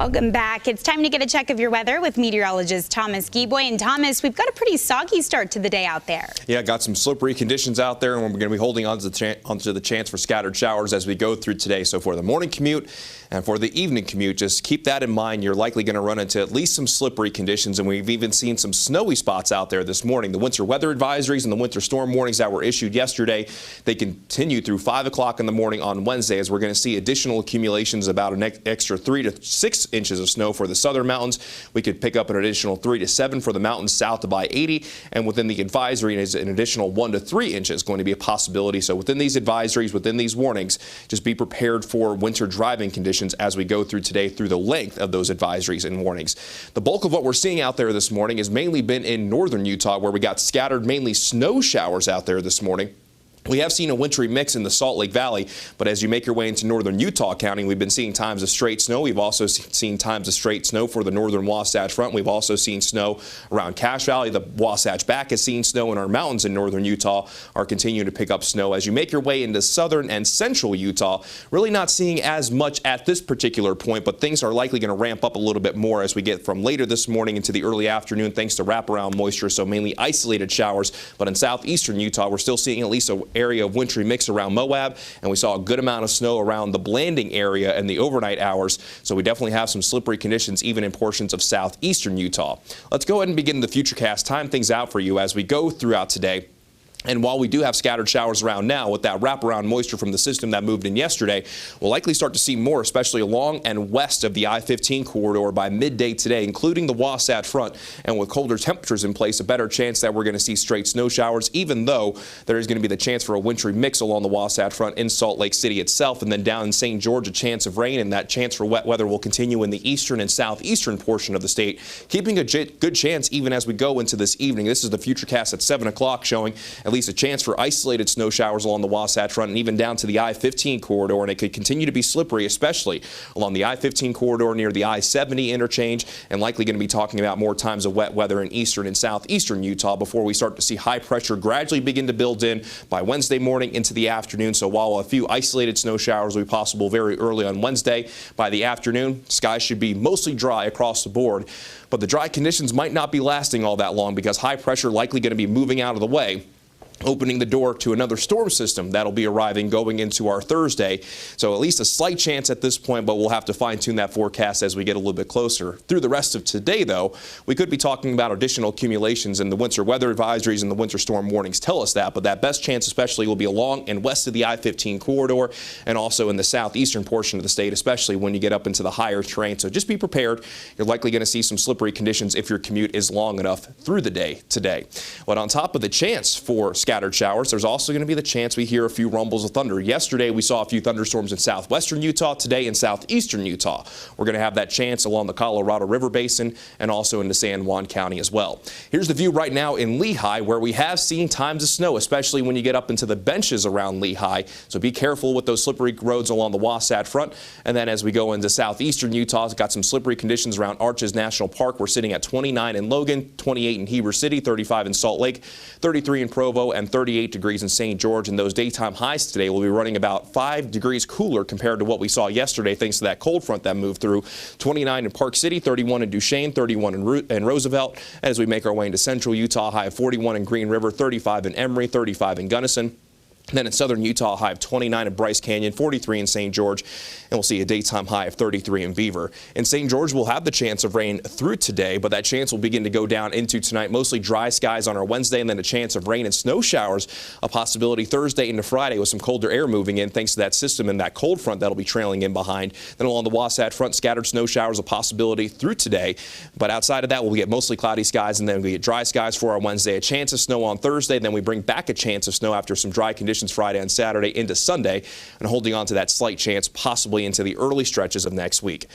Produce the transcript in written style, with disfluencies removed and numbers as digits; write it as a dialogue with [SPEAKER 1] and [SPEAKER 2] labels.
[SPEAKER 1] Welcome back. It's time to get a check of your weather with meteorologist Thomas Geboy. And Thomas, we've got a pretty soggy start to the day out there. Yeah, got some slippery conditions out there, and we're going to be holding on to the chance for scattered showers as we go through today. So for the morning commute and for the evening commute, just keep that in mind. You're likely going to run into at least some slippery conditions, and we've even seen some snowy spots out there this morning. The winter weather advisories and the winter storm warnings that were issued yesterday, they continue through 5 o'clock in the morning on Wednesday, as we're going to see additional accumulations, about an extra 3 to 6 inches of snow for the southern mountains. We could pick up an additional 3 to 7 for the mountains south of I-80, and within the advisory is an additional 1 to 3 inches going to be a possibility. So within these advisories, within these warnings, just be prepared for winter driving conditions as we go through today through the length of those advisories and warnings. The bulk of what we're seeing out there this morning has mainly been in northern Utah, where we got scattered mainly snow showers out there this morning. We have seen a wintry mix in the Salt Lake Valley, but as you make your way into northern Utah County, we've been seeing times of straight snow. We've also seen times of straight snow for the northern Wasatch Front. We've also seen snow around Cache Valley. The Wasatch Back has seen snow, and our mountains in northern Utah are continuing to pick up snow. As you make your way into southern and central Utah, really not seeing as much at this particular point, but things are likely going to ramp up a little bit more as we get from later this morning into the early afternoon, thanks to wraparound moisture, so mainly isolated showers. But in southeastern Utah, we're still seeing at least an area of wintry mix around Moab, and we saw a good amount of snow around the Blanding area in the overnight hours. So we definitely have some slippery conditions even in portions of southeastern Utah. Let's go ahead and begin the FUTURECAST. Time things out for you as we go throughout today. And while we do have scattered showers around now, with that wraparound moisture from the system that moved in yesterday, we'll likely start to see more, especially along and west of the I-15 corridor by midday today, including the Wasatch Front. And with colder temperatures in place, a better chance that we're going to see straight snow showers, even though there is going to be the chance for a wintry mix along the Wasatch Front in Salt Lake City itself. And then down in St. George, a chance of rain, and that chance for wet weather will continue in the eastern and southeastern portion of the state, keeping a good chance even as we go into this evening. This is the FUTURECAST at 7 o'clock showing at least a chance for isolated snow showers along the Wasatch Front and even down to the I-15 corridor, and it could continue to be slippery, especially along the I-15 corridor near the I-70 interchange, and likely going to be talking about more times of wet weather in eastern and southeastern Utah before we start to see high pressure gradually begin to build in by Wednesday morning into the afternoon. So while a few isolated snow showers will be possible very early on Wednesday, by the afternoon, skies should be mostly dry across the board. But the dry conditions might not be lasting all that long, because high pressure likely going to be moving out of the way, opening the door to another storm system that'll be arriving going into our Thursday. So at least a slight chance at this point, but we'll have to fine-tune that forecast as we get a little bit closer. Through the rest of today, though, we could be talking about additional accumulations, and the winter weather advisories and the winter storm warnings tell us that, but that best chance especially will be along and west of the I-15 corridor, and also in the southeastern portion of the state, especially when you get up into the higher terrain. So just be prepared. You're likely going to see some slippery conditions if your commute is long enough through the day today. But on top of the chance for scattered showers, there's also going to be the chance we hear a few rumbles of thunder. Yesterday, we saw a few thunderstorms in southwestern Utah. Today, in southeastern Utah, we're going to have that chance along the Colorado River Basin and also into San Juan County as well. Here's the view right now in Lehi, where we have seen times of snow, especially when you get up into the benches around Lehi. So be careful with those slippery roads along the Wasatch Front. And then as we go into southeastern Utah, it's got some slippery conditions around Arches National Park. We're sitting at 29 in Logan, 28 in Heber City, 35 in Salt Lake, 33 in Provo, and 38 degrees in St. George. And those daytime highs today will be running about 5 degrees cooler compared to what we saw yesterday, thanks to that cold front that moved through. 29 in Park City, 31 in Duchesne, 31 in Roosevelt. As we make our way into central Utah, high of 41 in Green River, 35 in Emory, 35 in Gunnison. Then in southern Utah, high of 29 in Bryce Canyon, 43 in St. George, and we'll see a daytime high of 33 in Beaver. In St. George, we'll have the chance of rain through today, but that chance will begin to go down into tonight. Mostly dry skies on our Wednesday, and then a chance of rain and snow showers, a possibility Thursday into Friday with some colder air moving in thanks to that system and that cold front that'll be trailing in behind. Then along the Wasatch Front, scattered snow showers, a possibility through today. But outside of that, we'll get mostly cloudy skies, and then we get dry skies for our Wednesday. A chance of snow on Thursday, then we bring back a chance of snow after some dry conditions Friday and Saturday into Sunday, and holding on to that slight chance possibly into the early stretches of next week.